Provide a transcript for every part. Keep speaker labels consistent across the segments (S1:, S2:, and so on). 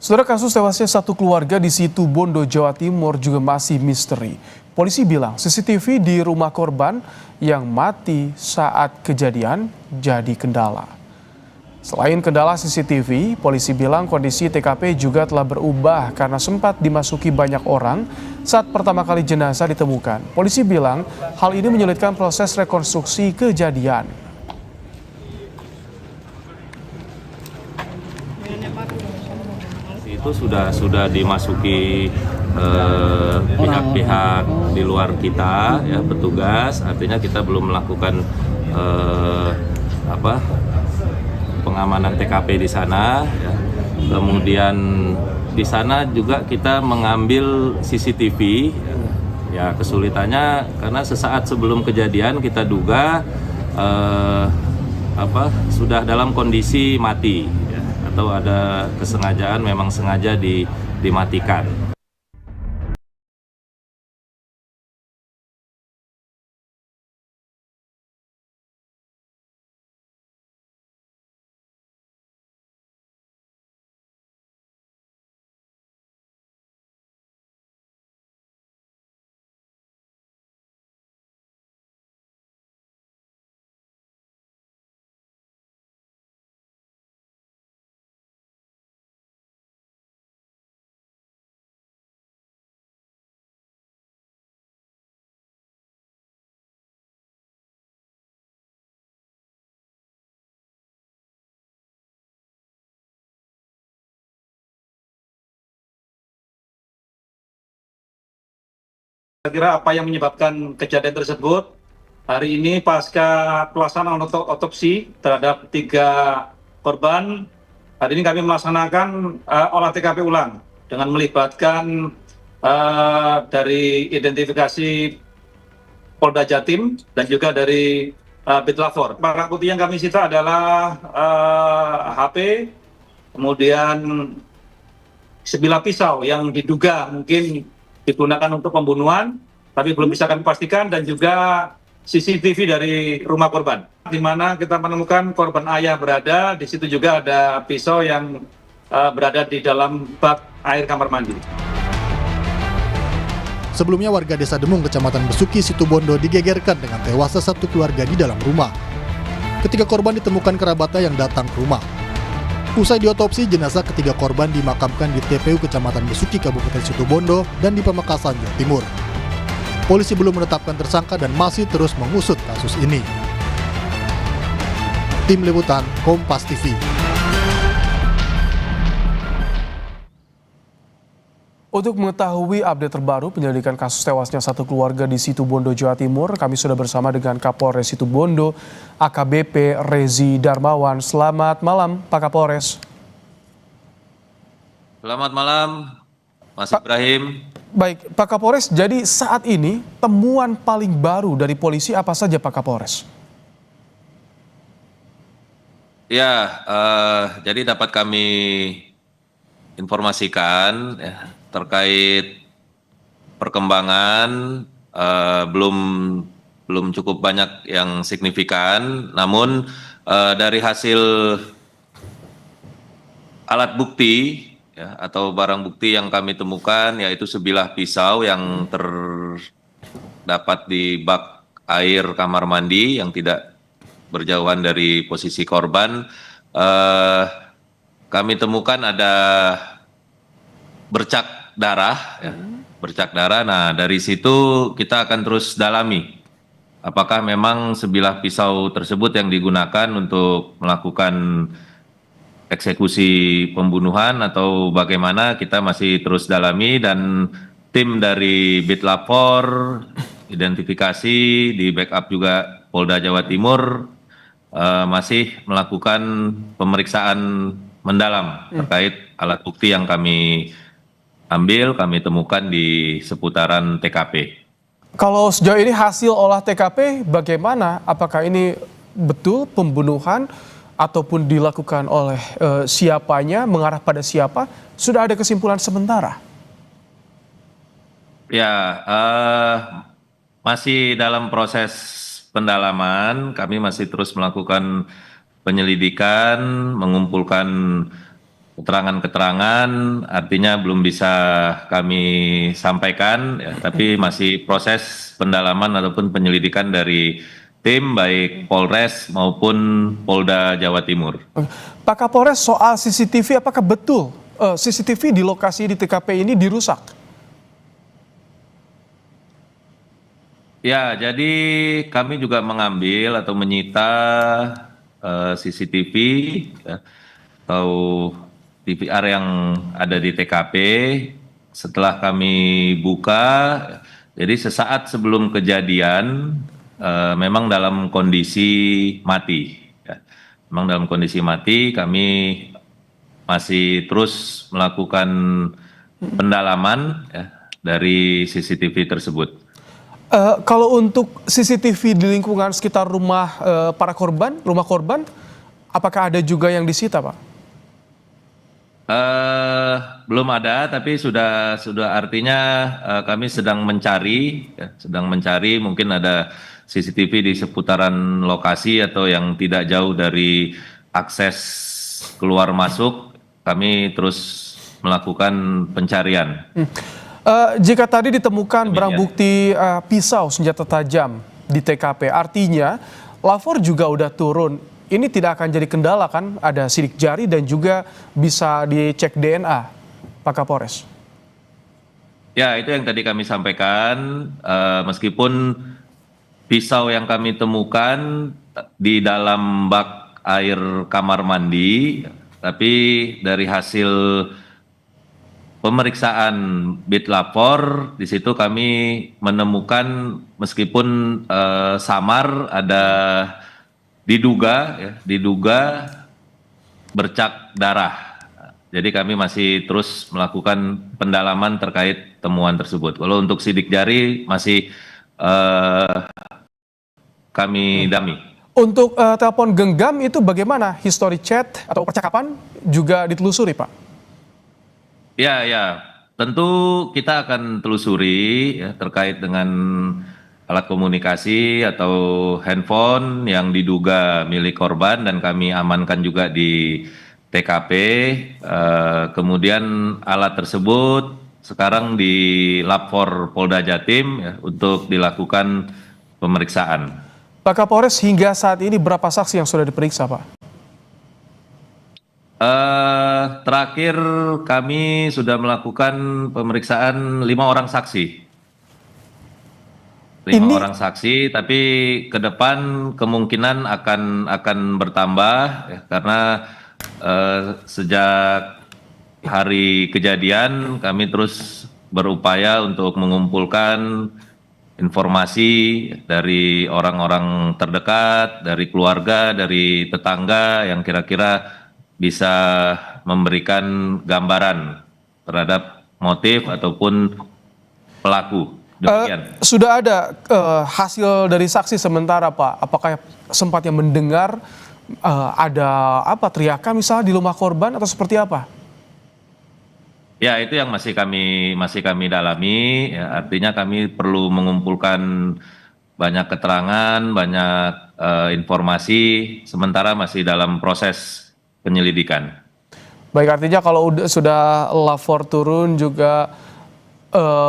S1: Saudara, kasus tewasnya satu keluarga di Situbondo, Jawa Timur juga masih misteri. Polisi bilang CCTV di rumah korban yang mati saat kejadian jadi kendala. Selain kendala CCTV, polisi bilang kondisi TKP juga telah berubah karena sempat dimasuki banyak orang saat pertama kali jenazah ditemukan. Polisi bilang hal ini menyulitkan proses rekonstruksi kejadian.
S2: Itu sudah dimasuki pihak-pihak di luar kita, ya, petugas. Artinya kita belum melakukan pengamanan TKP di sana. Ya. Kemudian di sana juga kita mengambil CCTV. Ya, kesulitannya karena sesaat sebelum kejadian kita duga sudah dalam kondisi mati. Ya, atau ada kesengajaan, memang sengaja dimatikan.
S3: Kira apa yang menyebabkan kejadian tersebut? Hari ini pasca pelaksanaan otopsi terhadap 3 korban, hari ini kami melaksanakan olah TKP ulang dengan melibatkan dari identifikasi Polda Jatim dan juga dari Bitlapor. Barang bukti yang kami sita adalah HP, kemudian sebilah pisau yang diduga mungkin digunakan untuk pembunuhan, tapi belum bisa kami pastikan, dan juga CCTV dari rumah korban, di mana kita menemukan korban ayah berada. Di situ juga ada pisau yang berada di dalam bak air kamar mandi.
S4: Sebelumnya warga Desa Demung, Kecamatan Besuki, Situbondo digegerkan dengan tewasnya satu keluarga di dalam rumah. Ketiga korban ditemukan kerabatnya yang datang ke rumah. Usai diotopsi, jenazah ketiga korban dimakamkan di TPU Kecamatan Besuki, Kabupaten Situbondo, dan di Pamekasan, Jawa Timur. Polisi belum menetapkan tersangka dan masih terus mengusut kasus ini. Tim Liputan, Kompas TV.
S1: Untuk mengetahui update terbaru penyelidikan kasus tewasnya satu keluarga di Situbondo, Jawa Timur, kami sudah bersama dengan Kapolres Situbondo, AKBP Rezi Darmawan. Selamat malam, Pak Kapolres.
S2: Selamat malam, Mas Ibrahim.
S1: Baik, Pak Kapolres, jadi saat ini temuan paling baru dari polisi apa saja, Pak Kapolres?
S2: Ya, jadi dapat kami informasikan ya, terkait perkembangan belum cukup banyak yang signifikan, namun dari hasil alat bukti ya, atau barang bukti yang kami temukan, yaitu sebilah pisau yang terdapat di bak air kamar mandi yang tidak berjauhan dari posisi korban. Kami temukan ada bercak darah, ya, bercak darah. Nah, dari situ kita akan terus dalami apakah memang sebilah pisau tersebut yang digunakan untuk melakukan eksekusi pembunuhan atau bagaimana, kita masih terus dalami, dan tim dari Bitlapor identifikasi di backup juga Polda Jawa Timur masih melakukan pemeriksaan mendalam terkait alat bukti yang kami ambil, kami temukan di seputaran TKP.
S1: Kalau sejauh ini hasil olah TKP bagaimana? Apakah ini betul pembunuhan ataupun dilakukan oleh siapanya, mengarah pada siapa? Sudah ada kesimpulan sementara?
S2: Ya, masih dalam proses pendalaman, kami masih terus melakukan penyelidikan, mengumpulkan keterangan-keterangan artinya belum bisa kami sampaikan, ya, tapi masih proses pendalaman ataupun penyelidikan dari tim baik Polres maupun Polda Jawa Timur.
S1: Pak Kapolres, soal CCTV, apakah betul CCTV di lokasi di TKP ini dirusak?
S2: Ya, jadi kami juga mengambil atau menyita CCTV, ya, atau DVR yang ada di TKP. Setelah kami buka, jadi sesaat sebelum kejadian memang dalam kondisi mati. Ya. Memang dalam kondisi mati, kami masih terus melakukan pendalaman, ya, dari CCTV tersebut.
S1: Kalau untuk CCTV di lingkungan sekitar rumah rumah korban, apakah ada juga yang disita, Pak?
S2: Belum ada, tapi sudah artinya kami sedang mencari, ya, mungkin ada CCTV di seputaran lokasi atau yang tidak jauh dari akses keluar masuk. Kami terus melakukan pencarian.
S1: Jika tadi ditemukan barang bukti pisau senjata tajam di TKP, artinya lapor juga udah turun. Ini tidak akan jadi kendala kan? Ada sidik jari dan juga bisa dicek DNA, Pak Kapolres.
S2: Ya, itu yang tadi kami sampaikan. Meskipun pisau yang kami temukan di dalam bak air kamar mandi, tapi dari hasil pemeriksaan bit lapor di situ kami menemukan meskipun samar ada diduga bercak darah. Jadi kami masih terus melakukan pendalaman terkait temuan tersebut. Kalau untuk sidik jari masih kami dalami.
S1: Untuk telepon genggam itu bagaimana? Histori chat atau percakapan juga ditelusuri, Pak?
S2: Ya, tentu kita akan telusuri, ya, terkait dengan alat komunikasi atau handphone yang diduga milik korban dan kami amankan juga di TKP. Kemudian alat tersebut sekarang di Lapor Polda Jatim, ya, untuk dilakukan pemeriksaan.
S1: Pak Kapolres, hingga saat ini berapa saksi yang sudah diperiksa, Pak?
S2: Terakhir kami sudah melakukan pemeriksaan 5 orang saksi. 5 orang saksi, tapi ke depan kemungkinan akan bertambah, ya, karena sejak hari kejadian kami terus berupaya untuk mengumpulkan informasi dari orang-orang terdekat, dari keluarga, dari tetangga yang kira-kira bisa memberikan gambaran terhadap motif ataupun pelaku. Demikian.
S1: Sudah ada hasil dari saksi sementara, Pak? Apakah sempatnya mendengar ada teriakan misalnya di rumah korban atau seperti apa?
S2: Ya, itu yang masih kami dalami. Ya, artinya kami perlu mengumpulkan banyak keterangan, banyak informasi. Sementara masih dalam proses penyelidikan.
S1: Baik, artinya kalau sudah lapor turun juga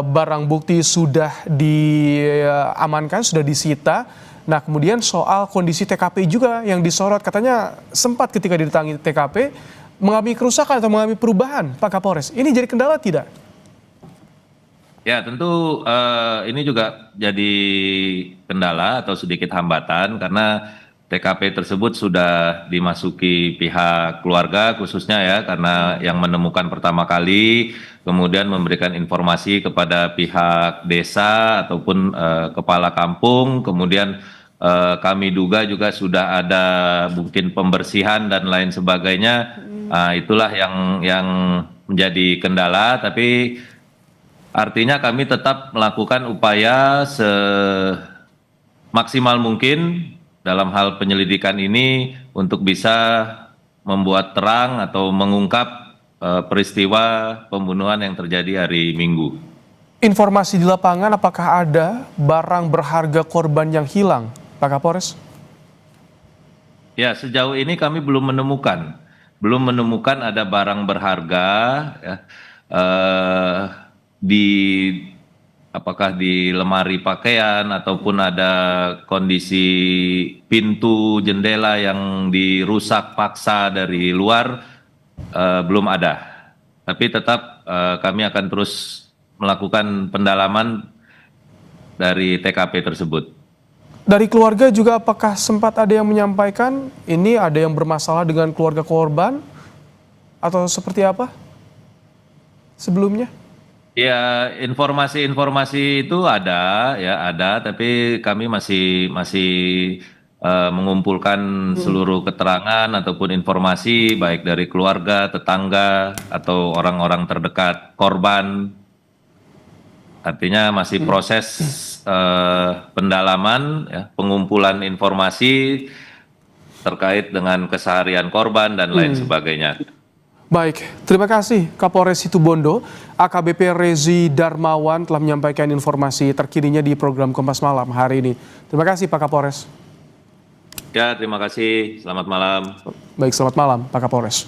S1: barang bukti sudah diamankan, sudah disita. Nah, kemudian soal kondisi TKP juga yang disorot, katanya sempat ketika didatangi TKP mengalami kerusakan atau mengalami perubahan, Pak Kapolres. Ini jadi kendala tidak?
S2: Ya, tentu ini juga jadi kendala atau sedikit hambatan karena TKP tersebut sudah dimasuki pihak keluarga khususnya, ya, karena yang menemukan pertama kali, kemudian memberikan informasi kepada pihak desa ataupun kepala kampung, kemudian kami duga juga sudah ada mungkin pembersihan dan lain sebagainya. Itulah yang menjadi kendala, tapi artinya kami tetap melakukan upaya semaksimal mungkin dalam hal penyelidikan ini untuk bisa membuat terang atau mengungkap peristiwa pembunuhan yang terjadi hari Minggu.
S1: Informasi di lapangan, apakah ada barang berharga korban yang hilang, Pak Kapolres?
S2: Ya, sejauh ini kami belum menemukan. belum menemukan ada barang berharga ya, di apakah di lemari pakaian ataupun ada kondisi pintu jendela yang dirusak paksa dari luar, belum ada. Tapi tetap kami akan terus melakukan pendalaman dari TKP tersebut.
S1: Dari keluarga juga apakah sempat ada yang menyampaikan ini ada yang bermasalah dengan keluarga korban atau seperti apa sebelumnya?
S2: Ya, informasi-informasi itu ada, ya ada, tapi kami masih mengumpulkan seluruh keterangan ataupun informasi baik dari keluarga, tetangga atau orang-orang terdekat korban. Artinya masih proses pendalaman, ya, pengumpulan informasi terkait dengan keseharian korban dan lain sebagainya.
S1: Baik, terima kasih Kapolres Situbondo, AKBP Rezi Darmawan telah menyampaikan informasi terkininya di program Kompas Malam hari ini. Terima kasih Pak Kapolres.
S2: Ya, terima kasih. Selamat malam.
S1: Baik, selamat malam Pak Kapolres.